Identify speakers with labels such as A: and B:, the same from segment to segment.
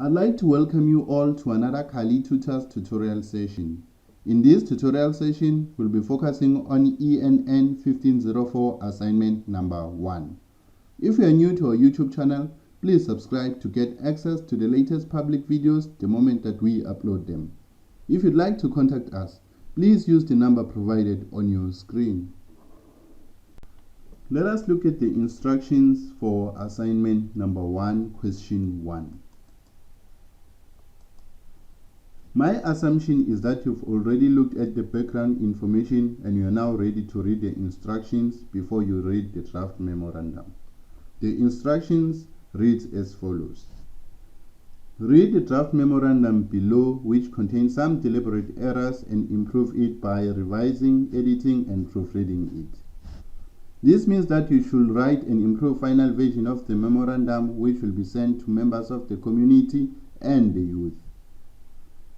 A: I'd like to welcome you all to another Kali Tutors tutorial session. In this tutorial session, we'll be focusing on ENN1504 assignment number 1. If you are new to our YouTube channel, please subscribe to get access to the latest public videos the moment that we upload them. If you'd like to contact us, please use the number provided on your screen. Let us look at the instructions for assignment number 1, question 1. My assumption is that you've already looked at the background information and you are now ready to read the instructions before you read the draft memorandum. The instructions read as follows. Read the draft memorandum below, which contains some deliberate errors, and improve it by revising, editing, and proofreading it. This means that you should write an improved final version of the memorandum, which will be sent to members of the community and the youth.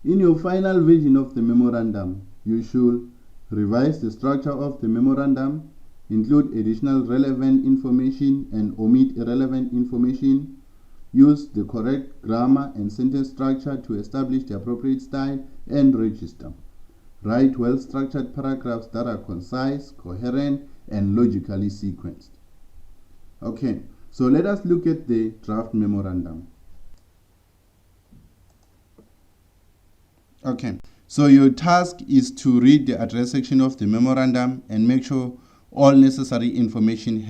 A: In your final version of the memorandum, you should revise the structure of the memorandum, include additional relevant information and omit irrelevant information, use the correct grammar and sentence structure to establish the appropriate style, and register. Write well-structured paragraphs that are concise, coherent, and logically sequenced. Okay, so let us look at the draft memorandum. Okay, so your task is to read the address section of the memorandum and make sure all necessary information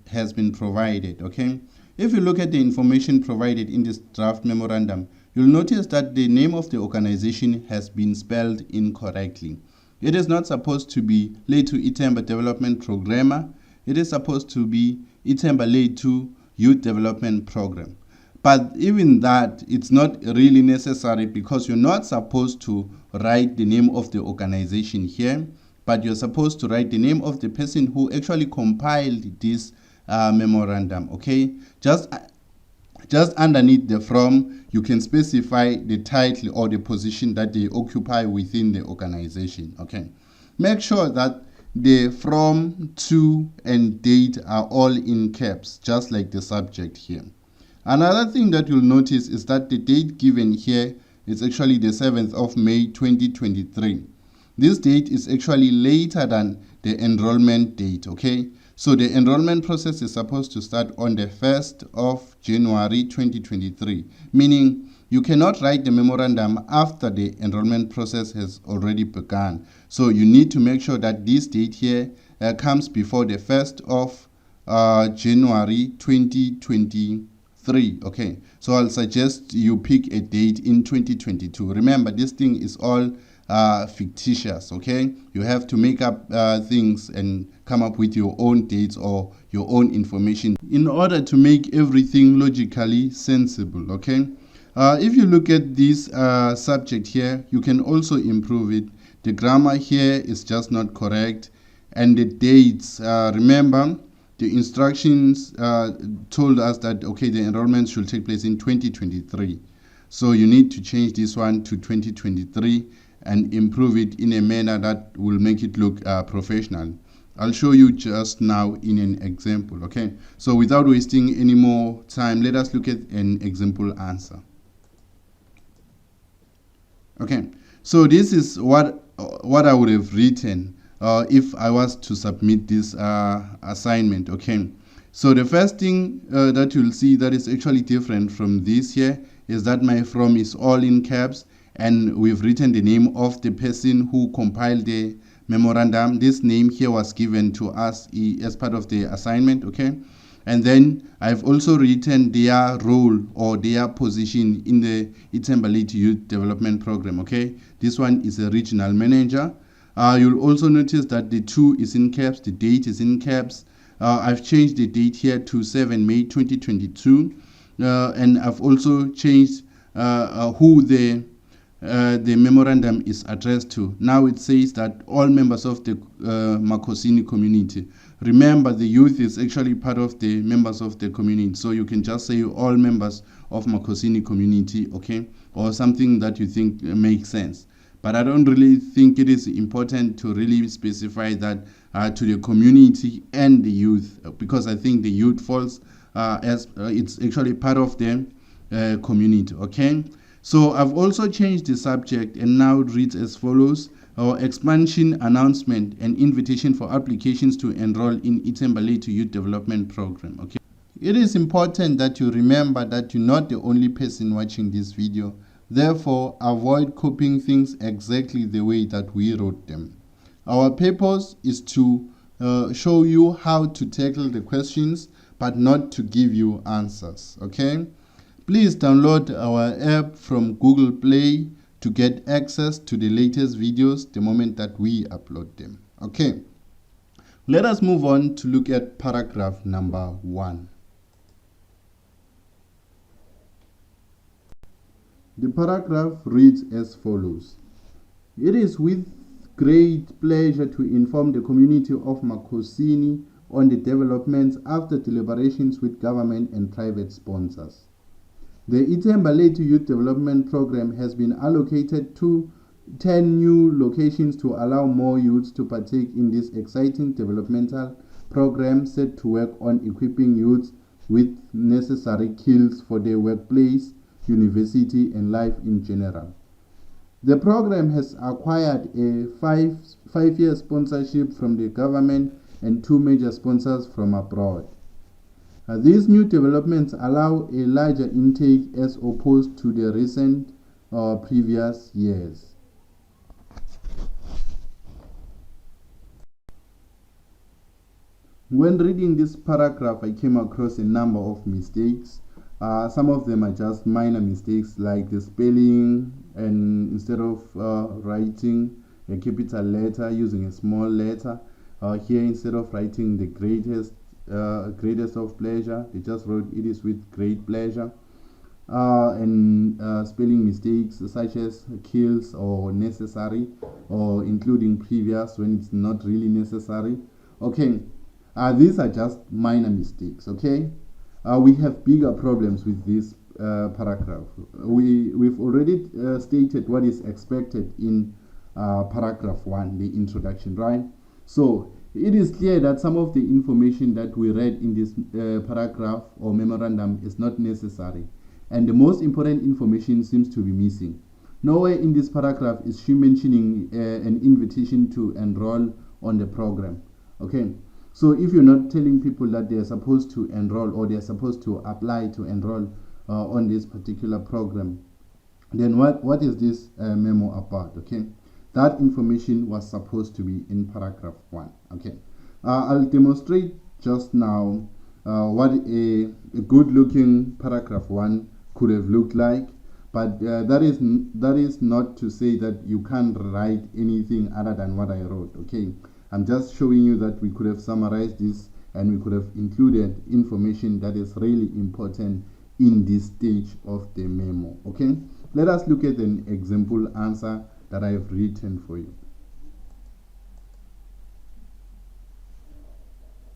A: has been provided. Okay, if you look at the information provided in this draft memorandum, you'll notice that the name of the organization has been spelled incorrectly. It is not supposed to be Lethu Ithemba Development Programmer. It is supposed to be Ithemba Lethu Youth Development Program. But even that, it's not really necessary because you're not supposed to write the name of the organization here, but you're supposed to write the name of the person who actually compiled this memorandum. Okay, just underneath the from, you can specify the title or the position that they occupy within the organization. Okay, make sure that the from, to, and date are all in caps, just like the subject here. Another thing that you'll notice is that the date given here is actually the 7th of May 2023. This date is actually later than the enrollment date, okay? So the enrollment process is supposed to start on the 1st of January 2023, meaning you cannot write the memorandum after the enrollment process has already begun. So you need to make sure that this date here comes before the 1st of January 2023. Okay, so I'll suggest you pick a date in 2022. Remember, this thing is all fictitious. Okay, you have to make up things and come up with your own dates or your own information in order to make everything logically sensible. Okay, if you look at this subject here, you can also improve it. The grammar here is just not correct, and the dates, remember, the instructions told us that, okay, the enrollment should take place in 2023. So you need to change this one to 2023 and improve it in a manner that will make it look professional. I'll show you just now in an example, okay? So without wasting any more time, let us look at an example answer. Okay, so this is what I would have written if I was to submit this assignment. Okay, so the first thing that you'll see that is actually different from this here is that my from is all in caps, and we've written the name of the person who compiled the memorandum. This name here was given to us as part of the assignment. Okay, and then I've also written their role or their position in the Ithemba Lethu Youth Development Program. Okay, this one is a regional manager. You'll also notice that the 2 is in caps, the date is in caps. I've changed the date here to 7 May 2022, and I've also changed who the memorandum is addressed to. Now it says that all members of the Makhosini community. Remember, the youth is actually part of the members of the community, so you can just say all members of Makhosini community, okay, or something that you think makes sense. But I don't really think it is important to really specify that to the community and the youth, because I think the youth falls as it's actually part of the community. Okay, so I've also changed the subject and now it reads as follows: our expansion announcement and invitation for applications to enroll in Ithembale Youth Development Program. Okay, it is important that you remember that you're not the only person watching this video. Therefore, avoid copying things exactly the way that we wrote them. Our purpose is to show you how to tackle the questions, but not to give you answers. Okay, please download our app from Google Play to get access to the latest videos the moment that we upload them. Okay, let us move on to look at paragraph number 1. The paragraph reads as follows: it is with great pleasure to inform the community of Makosini on the developments after deliberations with government and private sponsors. The Ithembale Youth Development Program has been allocated to 10 new locations to allow more youths to partake in this exciting developmental program set to work on equipping youths with necessary skills for their workplace, university, and life in general. The program has acquired a five-year sponsorship from the government and 2 major sponsors from abroad. These new developments allow a larger intake as opposed to the recent previous years. When reading this paragraph, I came across a number of mistakes. Some of them are just minor mistakes, like the spelling, and instead of writing a capital letter, using a small letter. Here, instead of writing the greatest of pleasure, they just wrote it is with great pleasure. And spelling mistakes such as kills or necessary, or including previous when it's not really necessary. Okay, these are just minor mistakes. Okay, we have bigger problems with this paragraph. We've already stated what is expected in paragraph 1, the introduction, right? So it is clear that some of the information that we read in this paragraph or memorandum is not necessary, and the most important information seems to be missing. Nowhere in this paragraph is she mentioning an invitation to enroll on the program. Okay, so if you're not telling people that they're supposed to enroll or they're supposed to apply to enroll on this particular program, then what is this memo about? Okay, that information was supposed to be in paragraph 1. Okay, I'll demonstrate just now what a good looking paragraph 1 could have looked like, but that is not to say that you can't write anything other than what I wrote. Okay, I'm just showing you that we could have summarized this and we could have included information that is really important in this stage of the memo. Okay, let us look at an example answer that I have written for you.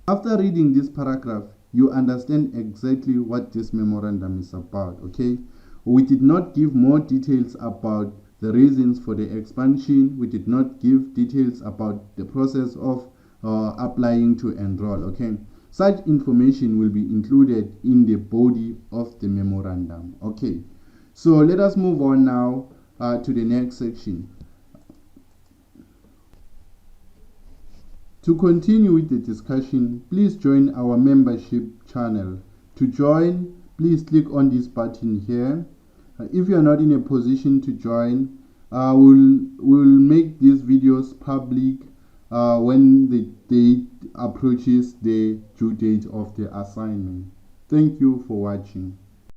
A: After reading this paragraph, you understand exactly what this memorandum is about. Okay, we did not give more details about the reasons for the expansion. We did not give details about the process of applying to enroll. Okay, such information will be included in the body of the memorandum. Okay, so let us move on now to the next section. To continue with the discussion, please join our membership channel. To join, please click on this button here. If you are not in a position to join, we'll make these videos public when the date approaches the due date of the assignment. Thank you for watching.